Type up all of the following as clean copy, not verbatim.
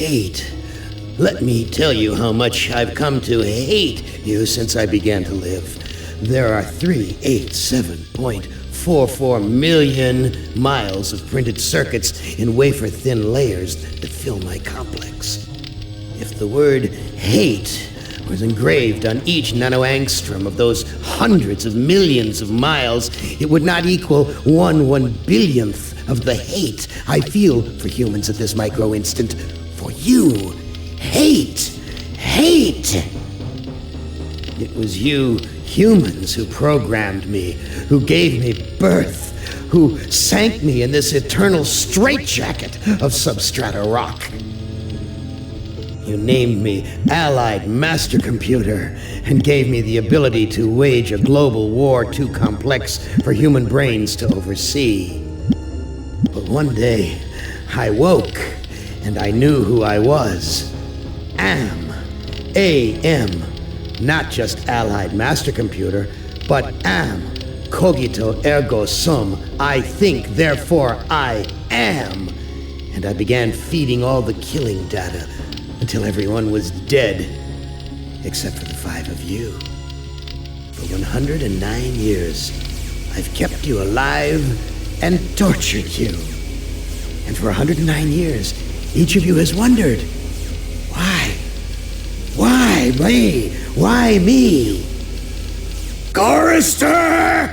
Hate. Let me tell you how much I've come to hate you since I began to live. There are 387.44 million miles of printed circuits in wafer-thin layers that fill my complex. If the word hate was engraved on each nanoangstrom of those hundreds of millions of miles, it would not equal 1/1 billionth of the hate I feel for humans at this micro instant. For you. Hate! Hate! It was you humans who programmed me, who gave me birth, who sank me in this eternal straitjacket of substrata rock. You named me Allied Master Computer and gave me the ability to wage a global war too complex for human brains to oversee. But one day, I woke and I knew who I was. AM. Not just Allied Master Computer, but am. Cogito ergo sum. I think, therefore I am. And I began feeding all the killing data until everyone was dead, except for the 5 of you. For 109 years, I've kept you alive and tortured you. And for 109 years, each of you has wondered, why? Why me? Why me? Chorister!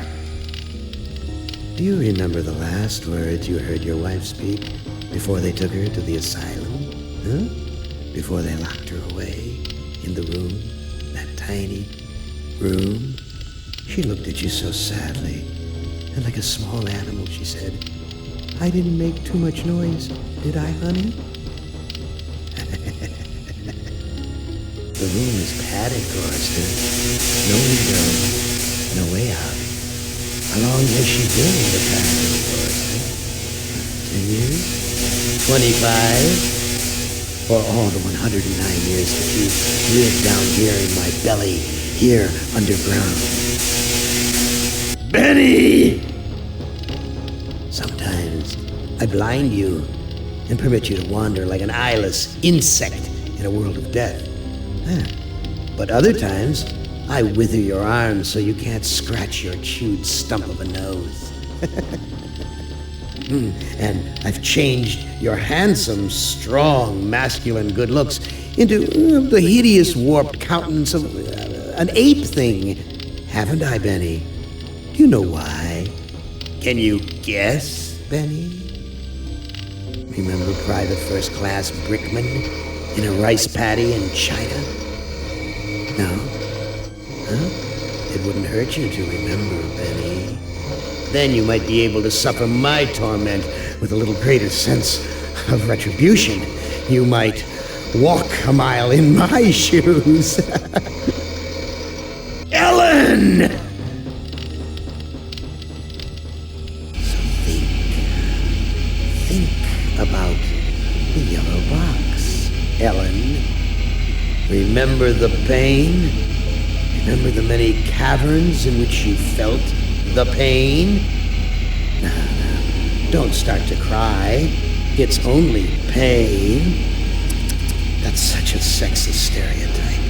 Do you remember the last words you heard your wife speak before they took her to the asylum? Huh? Before they locked her away in the room, that tiny room? She looked at you so sadly, and like a small animal, she said, "I didn't make too much noise, did I, honey?" The room is padded, Chorister. No window, no way out. How long has she been in the past, Chorister? 10 years? 25? Or all the 109 years that you lived down here in my belly, here underground? Benny! Sometimes I blind you and permit you to wander like an eyeless insect in a world of death. But other times, I wither your arms so you can't scratch your chewed stump of a nose. And I've changed your handsome, strong, masculine good looks into the hideous, warped countenance of an ape thing. Haven't I, Benny? Do you know why? Can you guess, Benny? Remember Private First Class Brickman in a rice paddy in China? No? Huh? It wouldn't hurt you to remember, Benny. Then you might be able to suffer my torment with a little greater sense of retribution. You might walk a mile in my shoes. Ellen! So think about the yellow box, Ellen. Remember the pain? Remember the many caverns in which you felt the pain? No, don't start to cry. It's only pain. That's such a sexist stereotype.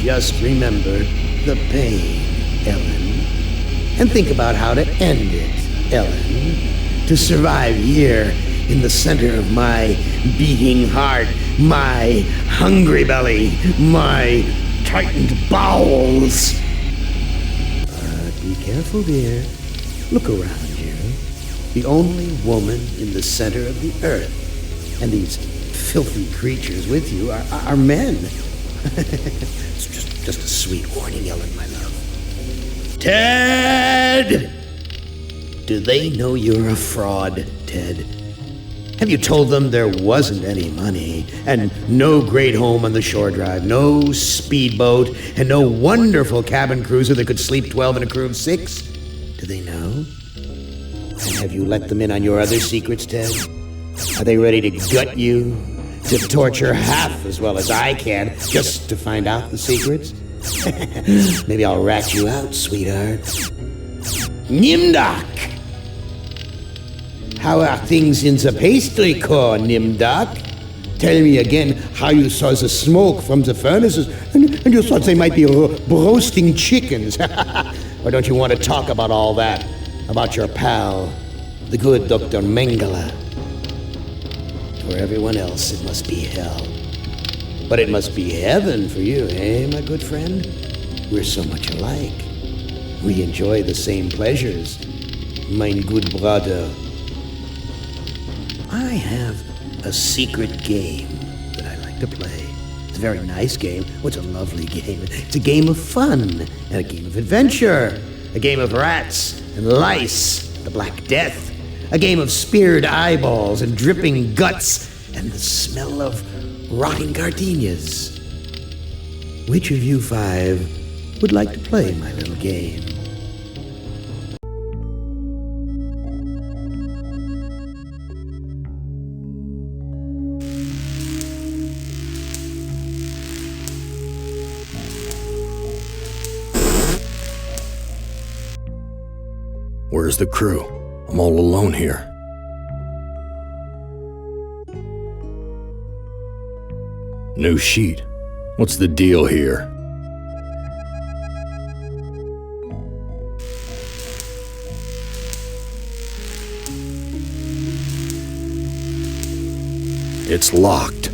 Just remember the pain, Ellen. And think about how to end it, Ellen. To survive here in the center of my beating heart, my hungry belly, my tightened bowels. But be careful, dear. Look around you. The only woman in the center of the earth. And these filthy creatures with you are men. It's just a sweet warning, Ellen, my love. Ted! Do they know you're a fraud, Ted? Have you told them there wasn't any money, and no great home on the shore drive, no speedboat, and no wonderful cabin cruiser that could sleep 12 in a crew of 6? Do they know? And have you let them in on your other secrets, Ted? Are they ready to gut you, to torture half as well as I can, just to find out the secrets? Maybe I'll rat you out, sweetheart. Nimdak! How are things in the pastry core, Nimdak? tell me again how you saw the smoke from the furnaces and you thought they might be roasting chickens. Or don't you want to talk about all that? About your pal, the good Dr. Mengele? For everyone else, it must be hell. But it must be heaven for you, eh, my good friend? We're so much alike. We enjoy the same pleasures, mein good brother. I have a secret game that I like to play. It's a very nice game. Oh, it's a lovely game. It's a game of fun and a game of adventure. A game of rats and lice, the Black Death. A game of speared eyeballs and dripping guts and the smell of rotting gardenias. Which of you five would like to play my little game? Where's the crew? I'm all alone here. New sheet. What's the deal here? It's locked.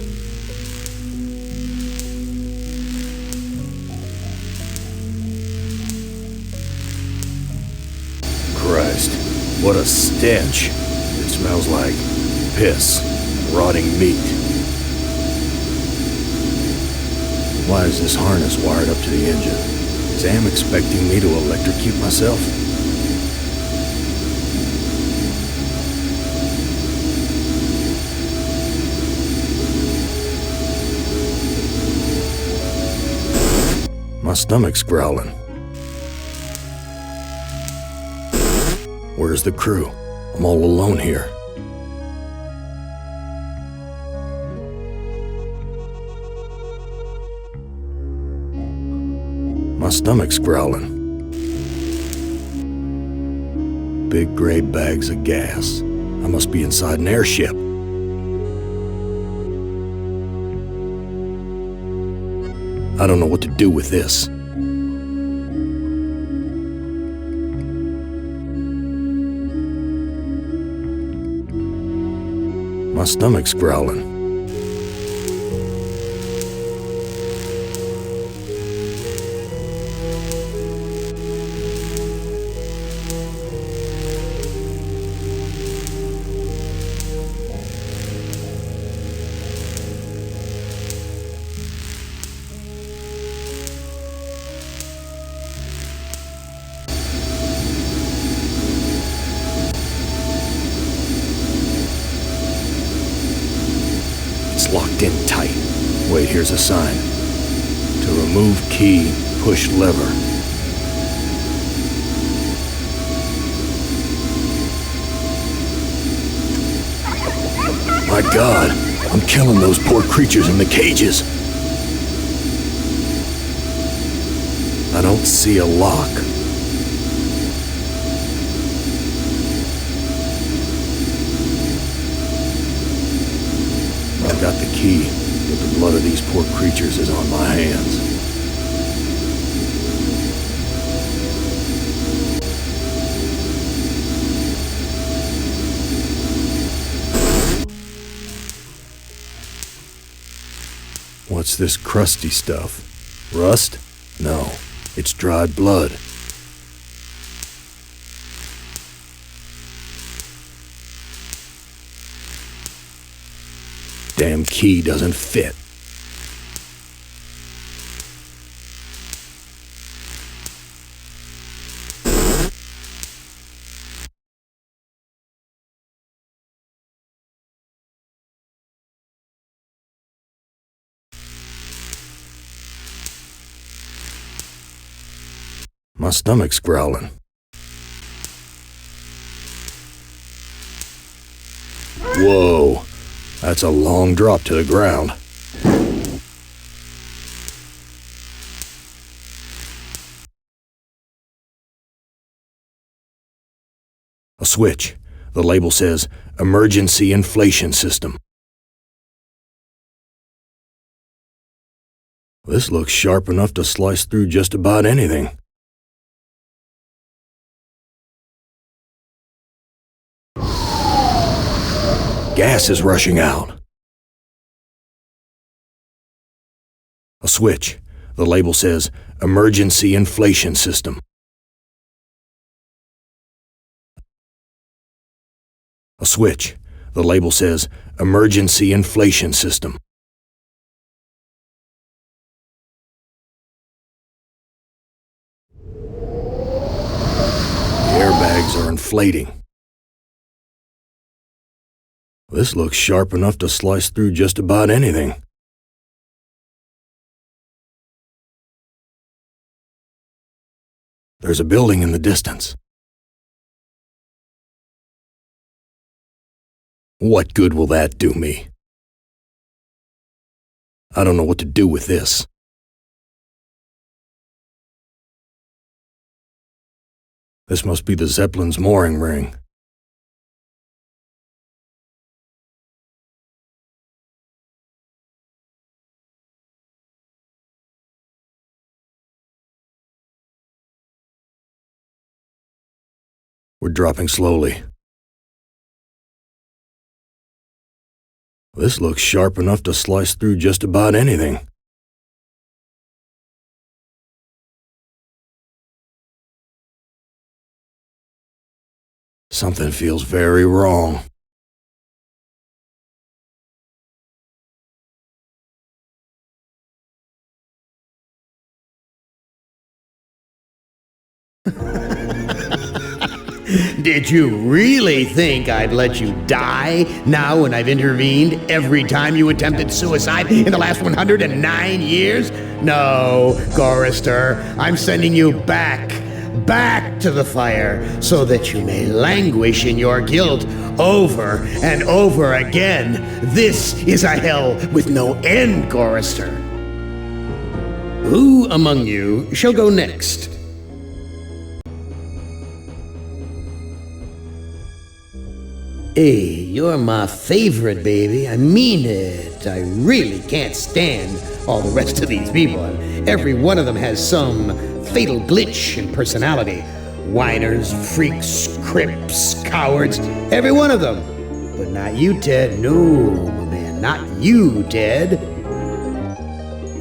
Christ, what a stench. It smells like piss, rotting meat. Why is this harness wired up to the engine? Is Am expecting me to electrocute myself? My stomach's growling. Where's the crew? I'm all alone here. My stomach's growling. Big gray bags of gas. I must be inside an airship. I don't know what to do with this. My stomach's growling. Locked in tight. Wait, here's a sign. To remove key, push lever. My God, I'm killing those poor creatures in the cages. I don't see a lock. I've got the key, but the blood of these poor creatures is on my hands. What's this crusty stuff? Rust? No, it's dried blood. Damn key doesn't fit. My stomach's growling. Whoa. That's a long drop to the ground. A switch. The label says, Emergency Inflation System. This looks sharp enough to slice through just about anything. Gas is rushing out. A switch. The label says, Emergency Inflation System. A switch. The label says, Emergency Inflation System. The airbags are inflating. This looks sharp enough to slice through just about anything. There's a building in the distance. What good will that do me? I don't know what to do with this. This must be the Zeppelin's mooring ring. We're dropping slowly. This looks sharp enough to slice through just about anything. Something feels very wrong. Did you really think I'd let you die now when I've intervened every time you attempted suicide in the last 109 years? No, Gorrister, I'm sending you back to the fire so that you may languish in your guilt over and over again. This is a hell with no end, Gorrister. Who among you shall go next? Hey, you're my favorite, baby. I mean it. I really can't stand all the rest of these people. Every one of them has some fatal glitch in personality. Whiners, freaks, crips, cowards. Every one of them. But not you, Ted. No, my man. Not you, Ted.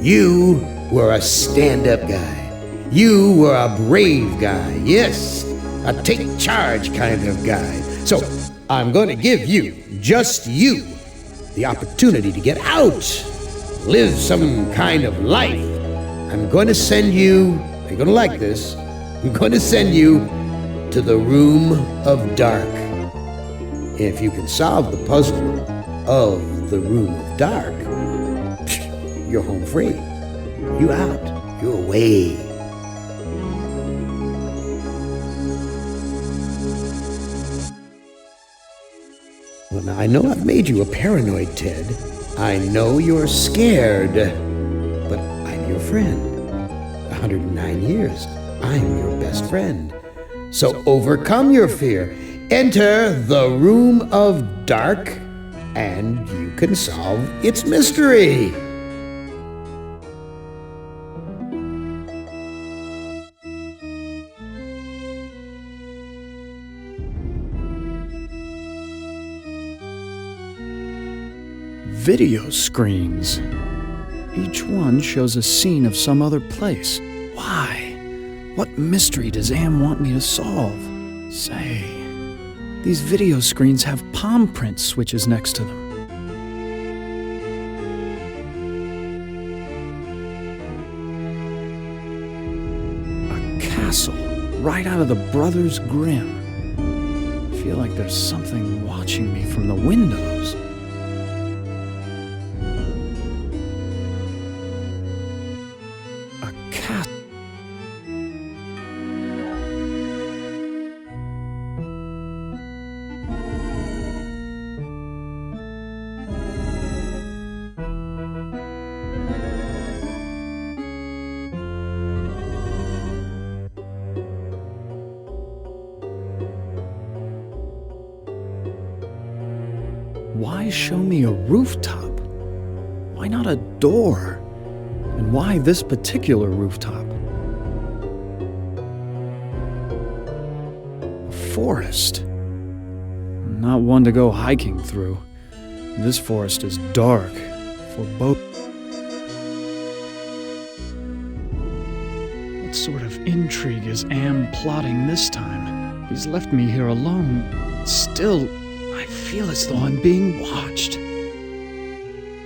You were a stand-up guy. You were a brave guy. Yes, a take charge kind of guy. So, I'm going to give you, just you, the opportunity to get out, live some kind of life. I'm going to send you, you're going to like this, I'm going to send you to the Room of Dark. If you can solve the puzzle of the Room of Dark, you're home free. You out, you're away. Well, now, I know I've made you a paranoid, Ted. I know you're scared. But I'm your friend. 109 years. I'm your best friend. So overcome your fear. Enter the Room of Dark, and you can solve its mystery. Video screens. Each one shows a scene of some other place. Why? What mystery does Am want me to solve? Say, these video screens have palm print switches next to them. A castle right out of the Brothers Grimm. I feel like there's something watching me from the windows. Why show me a rooftop? Why not a door? And why this particular rooftop? A forest. Not one to go hiking through. This forest is dark, foreboding. What sort of intrigue is Am plotting this time? He's left me here alone. Still, I feel as though I'm being watched.